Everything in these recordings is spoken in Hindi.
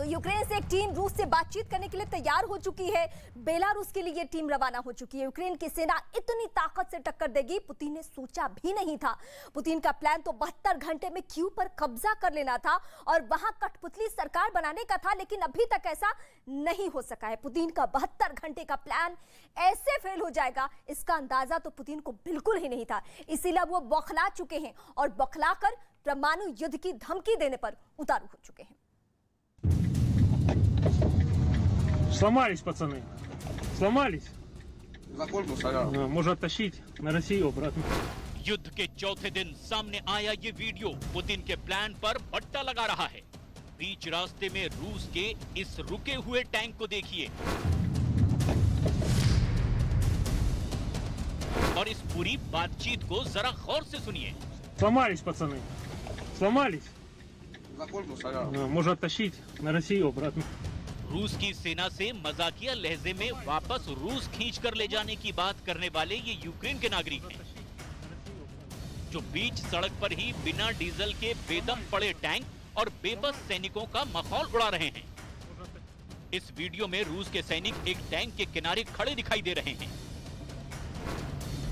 तो यूक्रेन से एक टीम रूस से बातचीत करने के लिए तैयार हो चुकी है। बेलारूस के लिए ये टीम रवाना हो चुकी है। यूक्रेन की सेना इतनी ताकत से टक्कर देगी, पुतिन ने सोचा भी नहीं था। पुतिन का प्लान तो 72 घंटे में कीव पर कब्जा कर लेना था और वहां कठपुतली सरकार बनाने का था, लेकिन अभी तक ऐसा नहीं हो सका है। पुतिन का 72 घंटे का प्लान ऐसे फेल हो जाएगा, इसका अंदाजा तो पुतिन को बिल्कुल ही नहीं था। इसीलिए वो बौखला चुके हैं और बौखलाकर परमाणु युद्ध की धमकी देने पर उतारू हो चुके हैं। Сломались, пацаны. Сломались. Можно оттащить на Россию обратно. युद्ध के चौथे दिन सामने आया ये वीडियो पुतिन के प्लान पर बट्टा लगा रहा है। बीच रास्ते में रूस के इस रुके हुए टैंक को देखिए और इस पूरी बातचीत को जरा गौर से सुनिए। Сломались, пацаны. Сломались. Можно оттащить на Россию обратно. रूस की सेना से मजाकिया लहजे में वापस रूस खींचकर ले जाने की बात करने वाले ये यूक्रेन के नागरिक हैं, जो बीच सड़क पर ही बिना डीजल के बेदम पड़े टैंक और बेबस सैनिकों का मखौल उड़ा रहे हैं। इस वीडियो में रूस के सैनिक एक टैंक के किनारे खड़े दिखाई दे रहे हैं।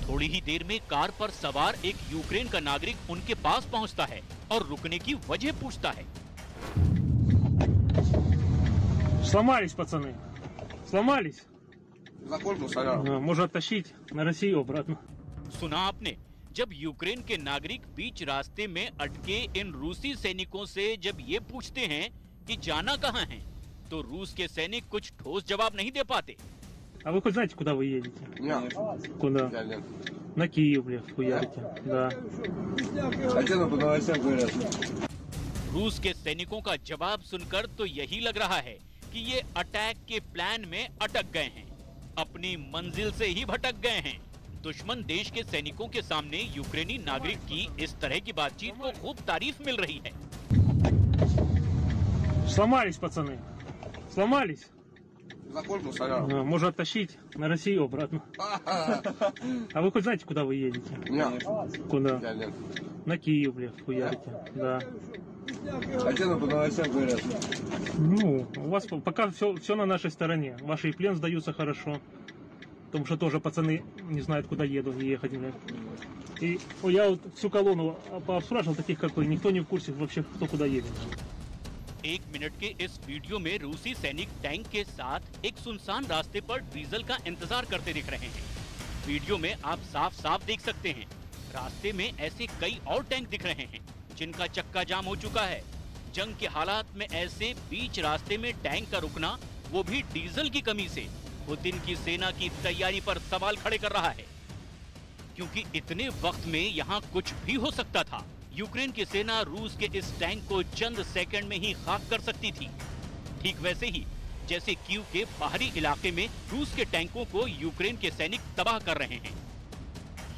थोड़ी ही देर में कार पर सवार एक यूक्रेन का नागरिक उनके पास पहुंचता है और रुकने की वजह पूछता है। Сломались, пацаны. Сломались. Можно оттащить на Россию обратно. सुना आपने, जब यूक्रेन के नागरिक बीच रास्ते में अटके इन रूसी सैनिकों से जब ये पूछते हैं कि जाना कहाँ है, तो रूस के सैनिक कुछ ठोस जवाब नहीं दे पाते। А вы хоть знаете, куда вы едете? Нет. Куда? На Киев, блядь, хуярите. Да. Хотя по новостям говорят. रूस के सैनिकों का जवाब सुनकर तो यही लग रहा है कि ये अटैक के प्लान में अटक गए हैं, अपनी मंजिल से ही भटक गए हैं। दुश्मन देश के सैनिकों के सामने यूक्रेनी नागरिक की इस तरह की बातचीत को खूब तारीफ मिल रही है। Сломались, пацаны. Сломались. Можно оттащить на Россию обратно. А вы хоть знаете, куда вы едете? Нет. Куда? На Киев, блядь, хуярите. Да. Хотя по новостям говорят. Ну, у вас пока все на нашей стороне. Ваши и плен сдаются хорошо. Потому что тоже пацаны не знают, куда ехать. И я вот всю колонну пообспрашивал таких, как вы. Никто не в курсе вообще, кто куда едет. 1 मिनट के इस वीडियो में रूसी सैनिक टैंक के साथ एक सुनसान रास्ते पर डीजल का इंतजार करते दिख रहे हैं। वीडियो में आप साफ साफ देख सकते हैं, रास्ते में ऐसे कई और टैंक दिख रहे हैं जिनका चक्का जाम हो चुका है। जंग के हालात में ऐसे बीच रास्ते में टैंक का रुकना, वो भी डीजल की कमी से, पुतिन की सेना की तैयारी पर सवाल खड़े कर रहा है, क्योंकि इतने वक्त में यहाँ कुछ भी हो सकता था। यूक्रेन की सेना रूस के इस टैंक को चंद सेकंड में ही खाक कर सकती थी, ठीक वैसे ही जैसे कीव के बाहरी इलाके में रूस के टैंकों को यूक्रेन के सैनिक तबाह कर रहे हैं।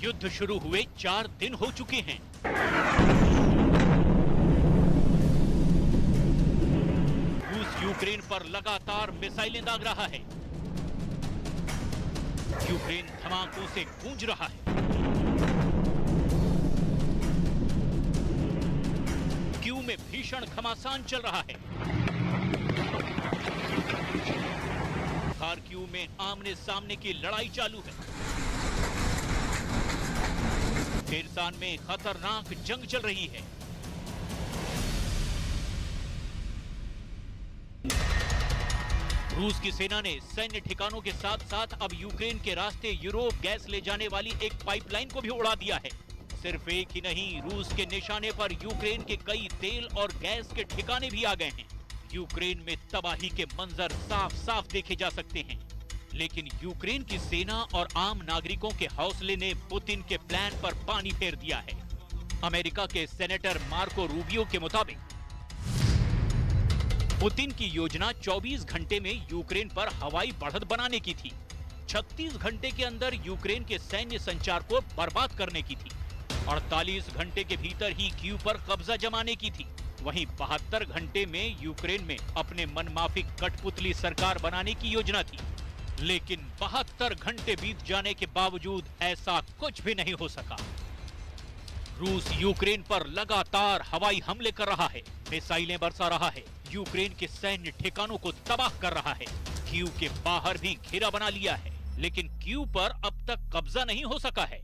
युद्ध शुरू हुए 4 दिन हो चुके हैं। रूस यूक्रेन पर लगातार मिसाइलें दाग रहा है। यूक्रेन धमाकों से गूंज रहा है। कीव में भीषण घमासान चल रहा है। खार्किव में आमने सामने की लड़ाई चालू है। खेरसान में खतरनाक जंग चल रही है। रूस की सेना ने सैन्य ठिकानों के साथ साथ अब यूक्रेन के रास्ते यूरोप गैस ले जाने वाली एक पाइपलाइन को भी उड़ा दिया है। सिर्फ एक ही नहीं, रूस के निशाने पर यूक्रेन के कई तेल और गैस के ठिकाने भी आ गए हैं। यूक्रेन में तबाही के मंजर साफ साफ देखे जा सकते हैं, लेकिन यूक्रेन की सेना और आम नागरिकों के हौसले ने पुतिन के प्लान पर पानी फेर दिया है। अमेरिका के सेनेटर मार्को रूबियो के मुताबिक पुतिन की योजना 24 घंटे में यूक्रेन पर हवाई बढ़त बनाने की थी, 36 घंटे के अंदर यूक्रेन के सैन्य संचार को बर्बाद करने की थी, 48 घंटे के भीतर ही कीव पर कब्जा जमाने की थी। वहीं 72 घंटे में यूक्रेन में अपने मनमाफिक कठपुतली सरकार बनाने की योजना थी, लेकिन 72 घंटे बीत जाने के बावजूद ऐसा कुछ भी नहीं हो सका। रूस यूक्रेन पर लगातार हवाई हमले कर रहा है, मिसाइलें बरसा रहा है, यूक्रेन के सैन्य ठिकानों को तबाह कर रहा है। कीव के बाहर भी घेरा बना लिया है, लेकिन कीव पर अब तक कब्जा नहीं हो सका है।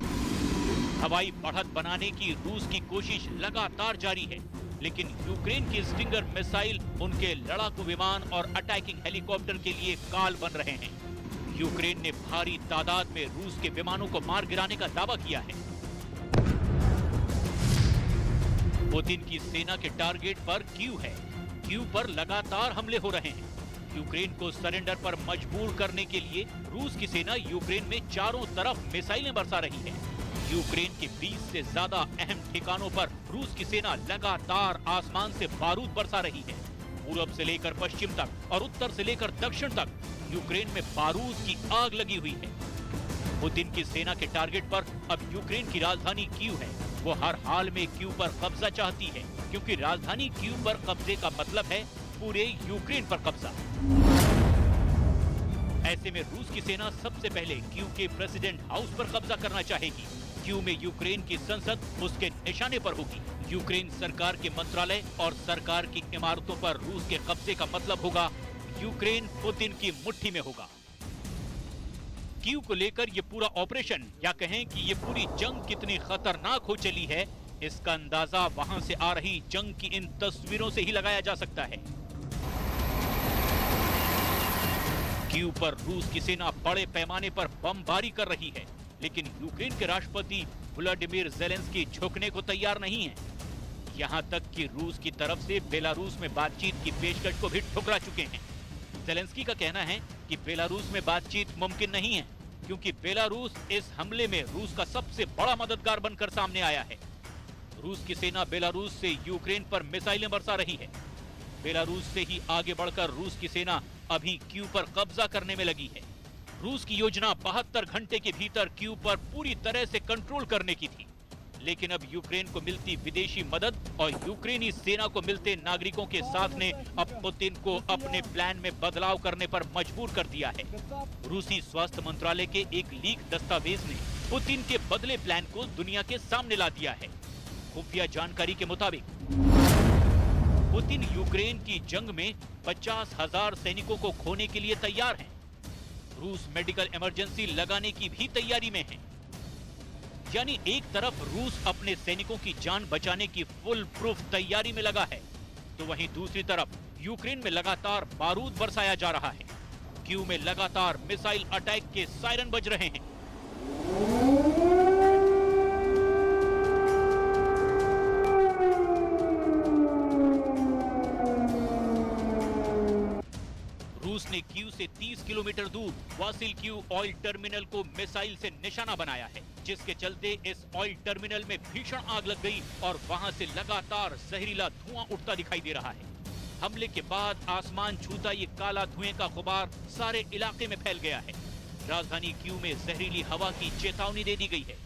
हवाई बढ़त बनाने की रूस की कोशिश लगातार जारी है, लेकिन यूक्रेन की स्टिंगर मिसाइल उनके लड़ाकू विमान और अटैकिंग हेलीकॉप्टर के लिए काल बन रहे हैं। यूक्रेन ने भारी तादाद में रूस के विमानों को मार गिराने का दावा किया है। पुतिन की सेना के टारगेट पर कीव है। कीव पर लगातार हमले हो रहे हैं। यूक्रेन को सरेंडर पर मजबूर करने के लिए रूस की सेना यूक्रेन में चारों तरफ मिसाइलें बरसा रही है। यूक्रेन के 20 से ज्यादा अहम ठिकानों पर रूस की सेना लगातार आसमान से बारूद बरसा रही है। पूरब से लेकर पश्चिम तक और उत्तर से लेकर दक्षिण तक यूक्रेन में बारूद की आग लगी हुई है। पुतिन की सेना के टारगेट पर अब यूक्रेन की राजधानी कीव है। वो हर हाल में कीव पर कब्जा चाहती है, क्योंकि राजधानी कीव पर कब्जे का मतलब है पूरे यूक्रेन पर कब्जा। ऐसे में रूस की सेना सबसे पहले कीव के प्रेसिडेंट हाउस पर कब्जा करना चाहेगी। कीव में यूक्रेन की संसद उसके निशाने पर होगी। यूक्रेन सरकार के मंत्रालय और सरकार की इमारतों पर रूस के कब्जे का मतलब होगा यूक्रेन पुतिन की मुट्ठी में होगा। कीव को लेकर ये पूरा ऑपरेशन, या कहें कि ये पूरी जंग कितनी खतरनाक हो चली है, इसका अंदाजा वहां से आ रही जंग की इन तस्वीरों से ही लगाया जा सकता है। कीव पर रूस की सेना बड़े पैमाने पर बमबारी कर रही है, लेकिन यूक्रेन के राष्ट्रपति व्लादिमीर ज़ेलेंस्की झुकने को तैयार नहीं है। यहां तक कि रूस की तरफ से बेलारूस में बातचीत की पेशकश को भी ठुकरा चुके हैं। ज़ेलेंस्की का कहना है कि बेलारूस में बातचीत मुमकिन नहीं है, क्योंकि बेलारूस इस हमले में रूस का सबसे बड़ा मददगार बनकर सामने आया है। रूस की सेना बेलारूस से यूक्रेन पर मिसाइलें बरसा रही है। बेलारूस से ही आगे बढ़कर रूस की सेना अभी कीव पर कब्जा करने में लगी है। रूस की योजना 72 घंटे के भीतर कीव पर पूरी तरह से कंट्रोल करने की थी, लेकिन अब यूक्रेन को मिलती विदेशी मदद और यूक्रेनी सेना को मिलते नागरिकों के साथ ने अब पुतिन को अपने प्लान में बदलाव करने पर मजबूर कर दिया है। रूसी स्वास्थ्य मंत्रालय के एक लीक दस्तावेज ने पुतिन के बदले प्लान को दुनिया के सामने ला दिया है। खुफिया जानकारी के मुताबिक पुतिन यूक्रेन की जंग में 50,000 सैनिकों को खोने के लिए तैयार हैं। रूस मेडिकल इमरजेंसी लगाने की भी तैयारी में है। यानी एक तरफ रूस अपने सैनिकों की जान बचाने की फुल प्रूफ तैयारी में लगा है, तो वहीं दूसरी तरफ यूक्रेन में लगातार बारूद बरसाया जा रहा है। कीव में लगातार मिसाइल अटैक के सायरन बज रहे हैं। रूस ने कीव से 30 किलोमीटर दूर वासिल्कीव ऑयल टर्मिनल को मिसाइल से निशाना बनाया है, जिसके चलते इस ऑयल टर्मिनल में भीषण आग लग गई और वहां से लगातार जहरीला धुआं उठता दिखाई दे रहा है। हमले के बाद आसमान छूता ये काला धुएं का गुबार सारे इलाके में फैल गया है। राजधानी कीव में जहरीली हवा की चेतावनी दे दी गई है।